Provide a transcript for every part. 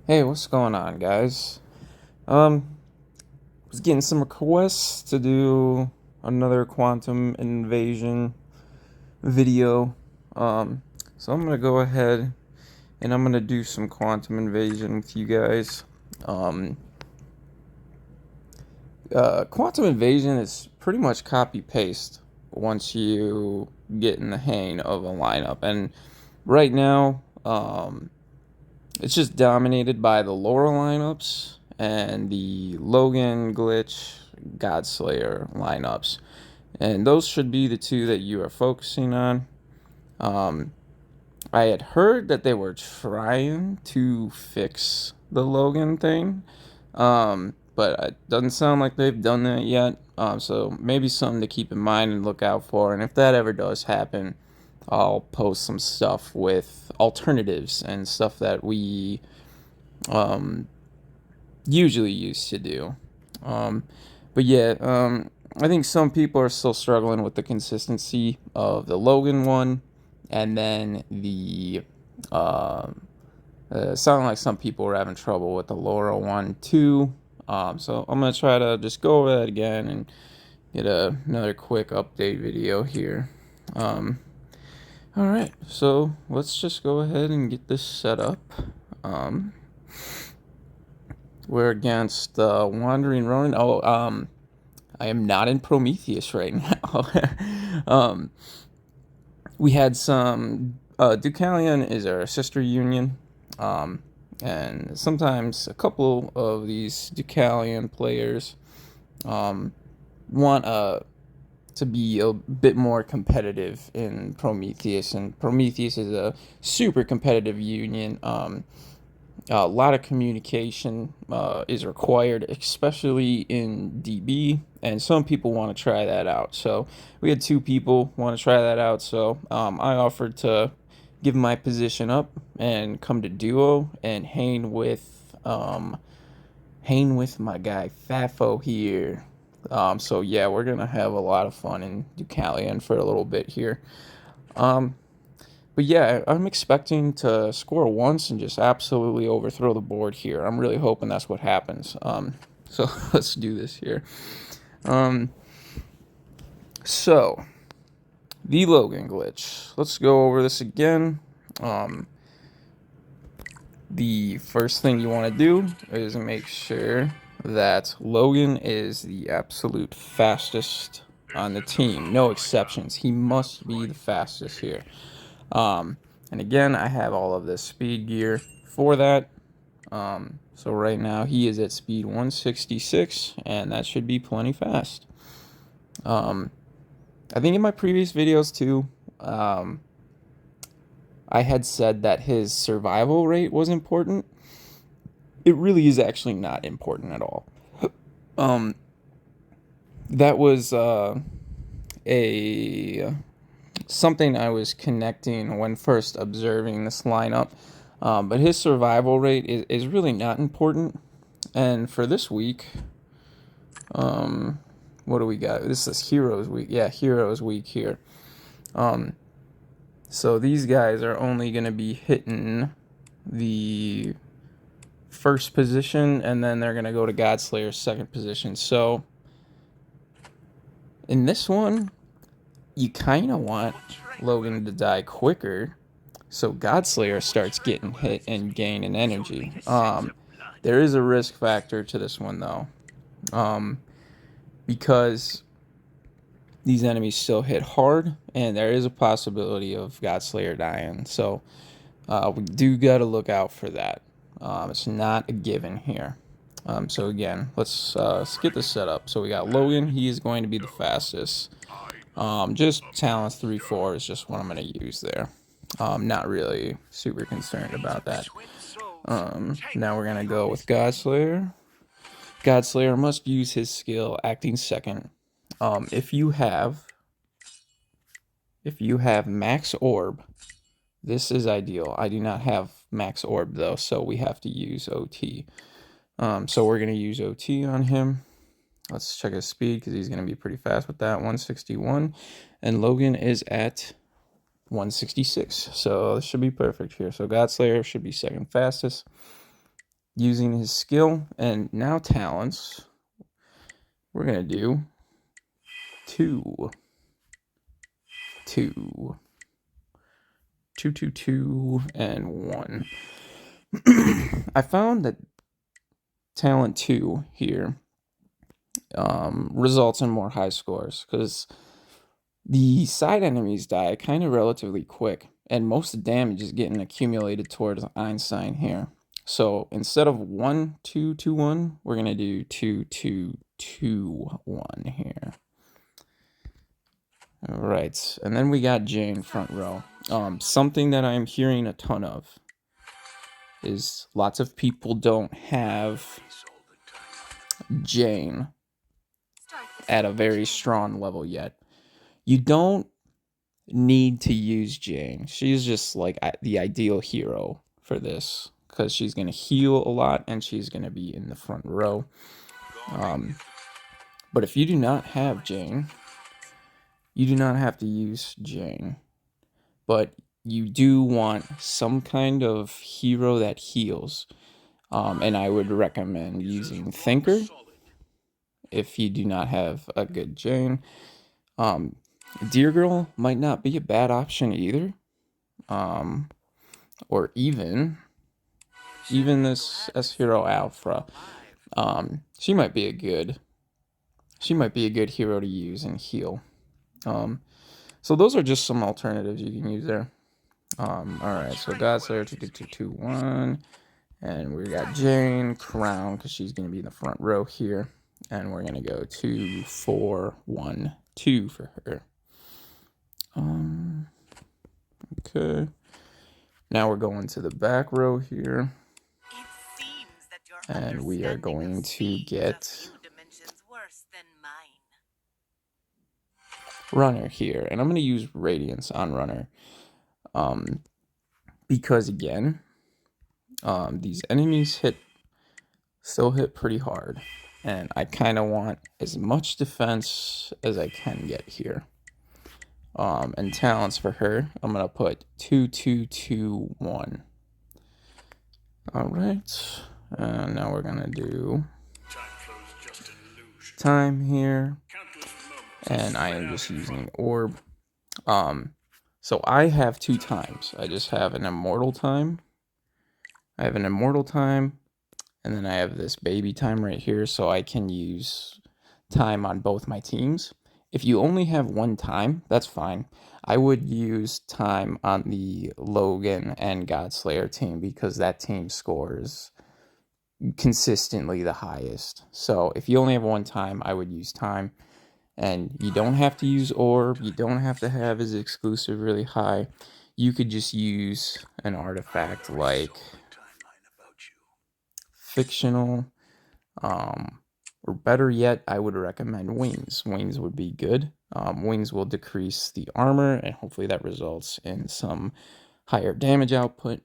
Hey, what's going on, guys? Um, was getting some requests to do another quantum invasion video. Um, so I'm gonna go ahead and I'm gonna do some quantum invasion with you guys. Um, Quantum invasion is pretty much copy paste once you get in the hang of a lineup, and right now, it's just dominated by the lower lineups and the Logan, Glitch, Godslayer lineups. And those should be the two that you are focusing on. Um, I had heard that they were trying to fix the Logan thing, but it doesn't sound like they've done that yet. So maybe something to keep in mind and look out for. And if that ever does happen, I'll post some stuff with alternatives and stuff that we um, usually used to do. Um, but yeah, I think some people are still struggling with the consistency of the Logan one, and then the sounded like some people were having trouble with the Laura one too. So I'm gonna try to just go over that again and get another quick update video here. Um, all right, so let's just go ahead and get this set up. Um, we're against Wandering Ronin. I am not in Prometheus right now. um, we had some. Deucalion is our sister union. Um, and sometimes a couple of these Deucalion players um, want to be a bit more competitive in Prometheus, and Prometheus is a super competitive union. A lot of communication is required, especially in DB, and some people want to try that out. So we had two people want to try that out. So I offered to give my position up and come to duo and hang with my guy Fafo here. So yeah, we're gonna have a lot of fun in Deucalion for a little bit here. Um, but yeah, I'm expecting to score once and just absolutely overthrow the board here. I'm really hoping that's what happens. So let's do this here. Um, so the Logan glitch. Let's go over this again. Um, the first thing you want to do is make sure that Logan is the absolute fastest on the team. No exceptions. He must be the fastest here. And again, I have all of this speed gear for that. So right now he is at speed 166, and that should be plenty fast. I think in my previous videos too, I had said that his survival rate was important. It really is actually not important at all. Um, that was a something I was connecting when first observing this lineup. But his survival rate is really not important. And for this week, what do we got? This is Heroes Week. Yeah, Heroes Week here. So these guys are only going to be hitting the first position, and then they're going to go to Godslayer's second position. So in this one, you kind of want Logan to die quicker, so Godslayer starts getting hit and gaining energy. There is a risk factor to this one though, because these enemies still hit hard, and there is a possibility of Godslayer dying. So we do got to look out for that. It's not a given here. So again, let's get this set up. So we got Logan. He is going to be the fastest. Just talents 3-4 is just what I'm going to use there. Not really super concerned about that. Now we're going to go with Godslayer. Godslayer must use his skill acting second. If you have max orb, this is ideal. I do not have max orb though, so we have to use OT. So we're going to use OT on him. Let's check his speed because he's going to be pretty fast with that. 161. And Logan is at 166. So this should be perfect here. So Godslayer should be second fastest. using his skill and now talents, we're going to do 2, 2, 2, 2, 2, and 1. I found that talent 2 here results in more high scores because the side enemies die kind of relatively quick, and most of the damage is getting accumulated towards Einstein here. So instead of 1, 2, 2, 1, we're gonna do 2, 2, 2, 1 here. All right, and then we got Jane front row. Something that I'm hearing a ton of is lots of people don't have Jane at a very strong level yet. You don't need to use Jane. She's just like the ideal hero for this because she's going to heal a lot and she's going to be in the front row. But if you do not have Jane, you do not have to use Jane. But you do want some kind of hero that heals. And I would recommend using Thinker if you do not have a good Jane. Deer Girl might not be a bad option either. Or even this S-Hero Alpha. She might be a good hero to use and heal. So those are just some alternatives you can use there. Alright, so Godslayer 2, 2, 2, 2, 1. And we got Jane, Crown, because she's going to be in the front row here. And we're going to go 2, 4, 1, 2 for her. Okay. Now we're going to the back row here. And we are going to get Runner here. And I'm going to use Radiance on Runner. Because again, these enemies still hit pretty hard. And I kind of want as much defense as I can get here. And talents for her, I'm going to put 2, 2, 2, 1. Alright. And now we're going to do time here. And I am just using Orb. So I have 2 times. I just have an Immortal time. I have an Immortal time. And then I have this baby time right here, so I can use time on both my teams. If you only have 1 time, that's fine. I would use time on the Logan and Godslayer team because that team scores consistently the highest. So if you only have 1 time, I would use time. And you don't have to use Orb. You don't have to have his exclusive really high. You could just use an artifact like Fictional, or better yet, I would recommend Wings. Wings would be good. Wings will decrease the armor, and hopefully that results in some higher damage output.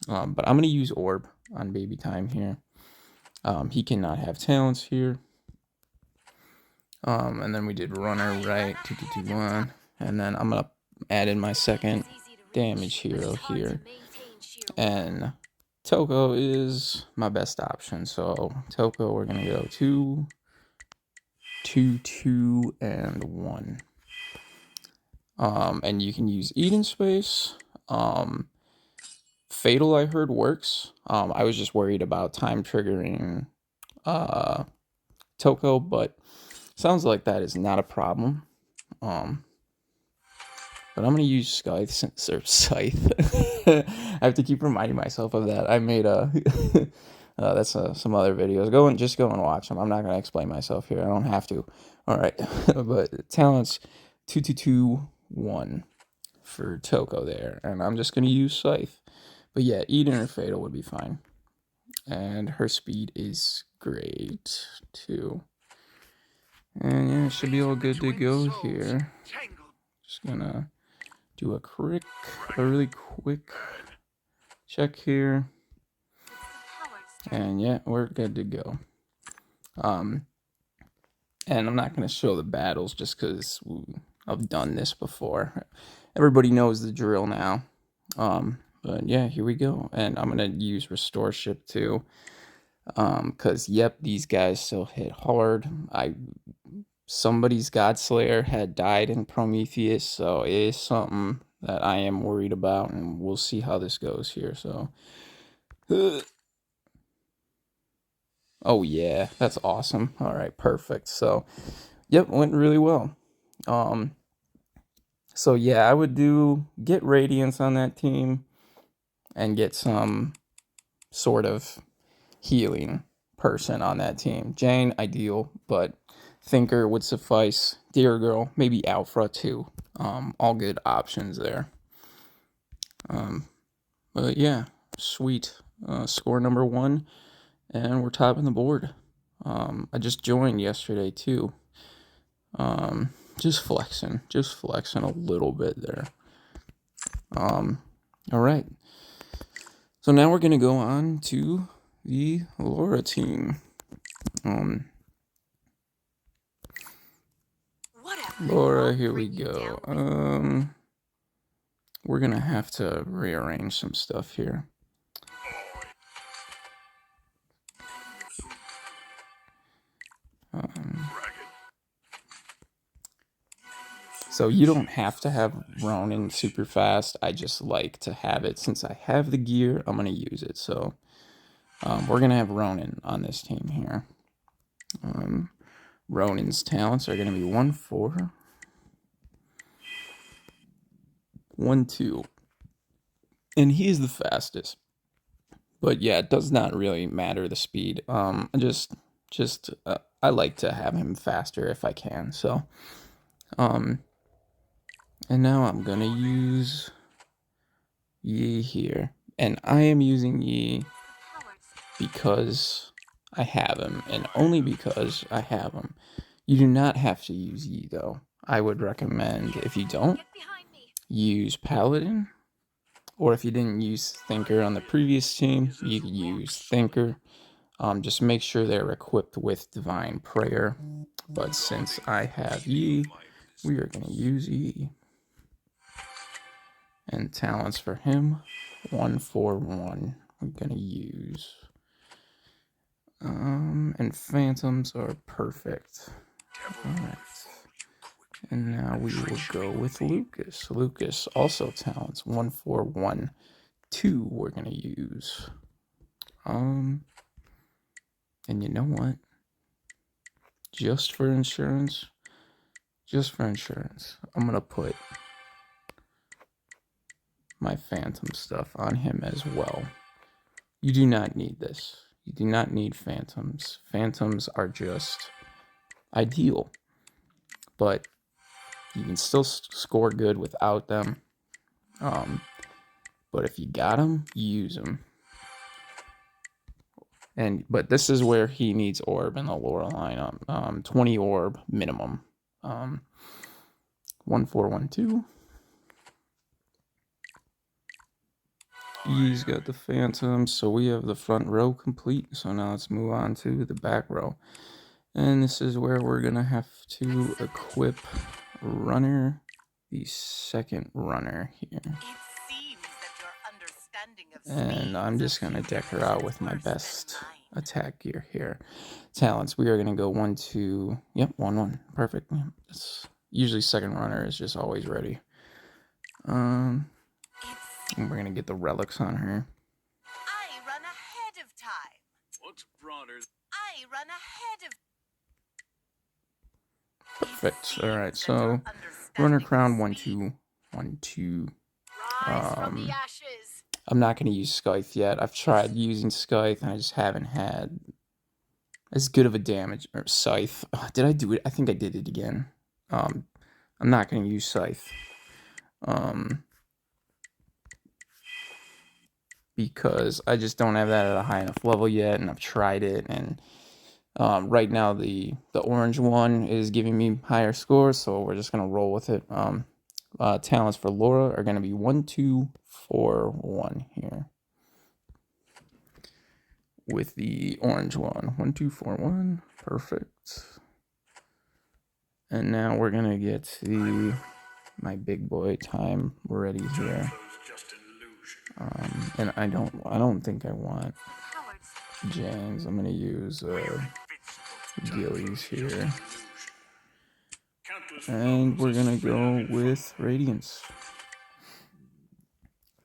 But I'm going to use Orb on Baby Time here. He cannot have talents here. And then we did Runner, right? 2, 2, 2, 1. And then I'm going to add in my second damage hero here. And Toko is my best option. So Toko, we're going to go 2, 2, 2, and 1. And you can use Eden Space. Fatal, I heard, works. I was just worried about time triggering Toko, but sounds like that is not a problem. But I'm going to use Scythe, or Scythe. I have to keep reminding myself of that. I made that's some other videos. Just go and watch them. I'm not going to explain myself here. I don't have to. All right. But talents 2, 2, 2, 1 for Toko there. And I'm just going to use Scythe. But yeah, Eden or Fatal would be fine. And her speed is great, too. And yeah, it should be all good to go here. Just gonna do a really quick check here. And yeah, we're good to go. And I'm not gonna show the battles just because I've done this before. Everybody knows the drill now. But yeah, here we go. And I'm gonna use Restore Ship too. Because, yep, these guys still hit hard. Somebody's Godslayer had died in Prometheus, so it is something that I am worried about, and we'll see how this goes here. So, oh yeah, that's awesome. All right, perfect. So, yep, went really well. Um, so yeah, I would get Radiance on that team and get some sort of healing person on that team. Jane, ideal, but Thinker would suffice. Dear Girl, maybe Alpha too. All good options there. But yeah, sweet. Score number 1, and we're topping the board. I just joined yesterday too. Just flexing a little bit there. All right. So now we're gonna go on to the Laura team. Laura, here we go. We're gonna have to rearrange some stuff here. So you don't have to have Ronin super fast. I just like to have it. Since I have the gear, I'm gonna use it. So we're gonna have Ronin on this team here. Ronin's talents are gonna be 1, 4, 1, 2, and he is the fastest. But yeah, it does not really matter the speed. I like to have him faster if I can. So, and now I'm gonna use Yi here, and I am using Yi because I have him, and only because I have him. You do not have to use Yi though. I would recommend, if you don't, use Paladin, or if you didn't use Thinker on the previous team, you could use Thinker. Just make sure they're equipped with Divine Prayer. But since I have Yi, we are going to use Yi. And talents for him, 1, 4, 1. I'm going to use. And Phantoms are perfect. Alright. And now we will go with Lucas. Lucas also talents, 1, 4, 1, 2 we're going to use. And you know what? Just for insurance, I'm going to put my Phantom stuff on him as well. You do not need this. You do not need Phantoms. Phantoms are just ideal, but you can still score good without them. But if you got them, use them. But this is where he needs orb in the Laura lineup. 20 orb minimum. 1, 4, 1, 2. He's got the Phantom, so we have the front row complete. So now let's move on to the back row. And this is where we're going to have to equip Runner, the second runner here. And I'm just going to deck her out with my best attack gear here. Talents, we are going to go 1, 2, yep, 1, 1, perfect. It's usually second runner is just always ready. And we're going to get the relics on her. I run ahead of time. What's broader? I run ahead of. Perfect. All right, so runner crown 1, 2, 1, 2. Rise from the ashes. I'm not going to use Scythe yet. I've tried using Scythe, and I just haven't had as good of a damage. Or Scythe. Oh, did I do it? I think I did it again. I'm not going to use Scythe. Because I just don't have that at a high enough level yet, and I've tried it, and right now the orange one is giving me higher scores, so we're just going to roll with it. Talents for Laura are going to be 1, 2, 4, 1 here. With the orange one. 1, 2, 4, 1. Perfect. And now we're going to get my big boy time ready here. And I don't think I want Janes. I'm gonna use Gillies here. And we're gonna go with Radiance.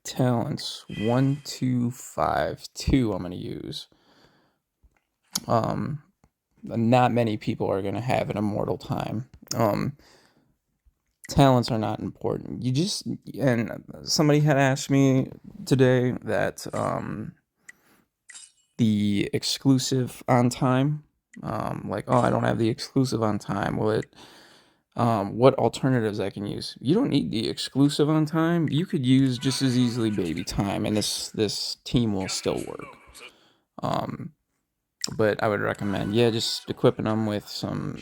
Talents 1, 2, 5, 2. I'm gonna use. Not many people are gonna have an immortal time. Talents are not important. And somebody had asked me today that the exclusive on time, like, oh, I don't have the exclusive on time. What alternatives I can use? You don't need the exclusive on time. You could use just as easily baby time, and this team will still work. But I would recommend, yeah, just equipping them with some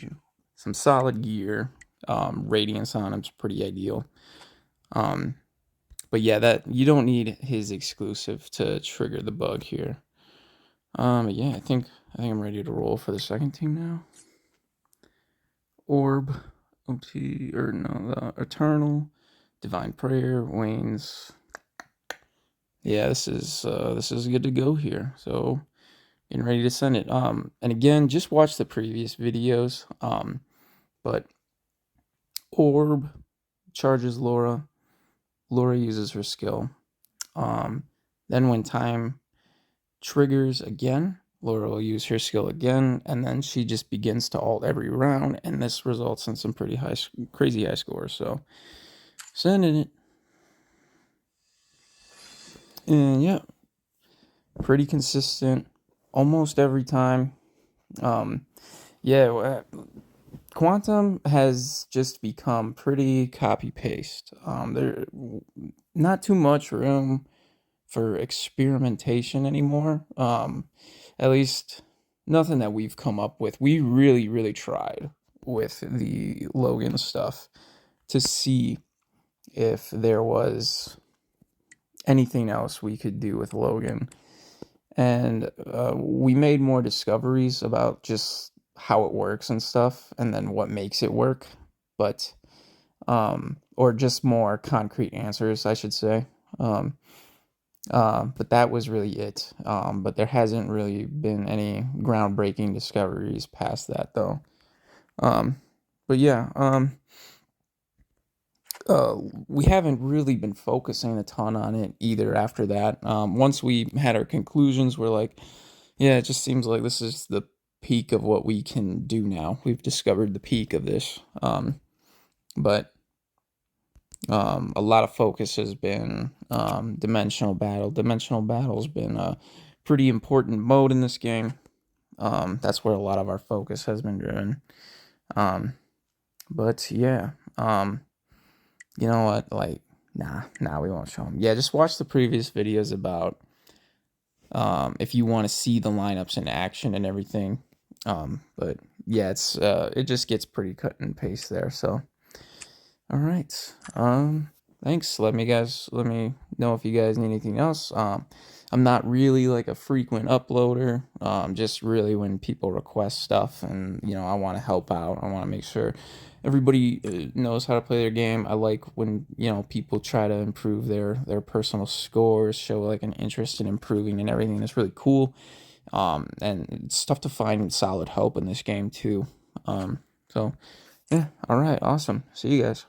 solid gear. Radiance on them's pretty ideal. But yeah, that you don't need his exclusive to trigger the bug here. Yeah, I think I'm ready to roll for the second team now. Orb, OT, or no, the Eternal, Divine Prayer, Wayne's. Yeah, this is good to go here. So getting ready to send it. And again, just watch the previous videos. But Orb charges Laura. Laura uses her skill. Then when time triggers again, Laura will use her skill again, and then she just begins to ult every round, and this results in some pretty crazy high scores. So sending it. And yeah, pretty consistent almost every time. Yeah, Quantum has just become pretty copy paste. There not too much room for experimentation anymore. At least nothing that we've come up with. We really, really tried with the Logan stuff to see if there was anything else we could do with Logan. And we made more discoveries about just how it works and stuff, and then what makes it work. But, or just more concrete answers, I should say. But that was really it. But there hasn't really been any groundbreaking discoveries past that, though. But yeah, we haven't really been focusing a ton on it either after that. Once we had our conclusions, we're like, yeah, it just seems like this is the peak of what we can do now. We've discovered the peak of this. But a lot of focus has been dimensional battle. Dimensional battle's been a pretty important mode in this game. That's where a lot of our focus has been driven. But yeah, you know what? Like, nah, we won't show them. Yeah, just watch the previous videos about if you want to see the lineups in action and everything. But yeah, it just gets pretty cut and paste there. So, all right. Thanks. Let me know if you guys need anything else. I'm not really like a frequent uploader. Just really when people request stuff, and I want to help out. I want to make sure everybody knows how to play their game. I like when people try to improve their personal scores, show like an interest in improving and everything. That's really cool. And it's tough to find solid help in this game too. So yeah, all right, awesome. See you guys.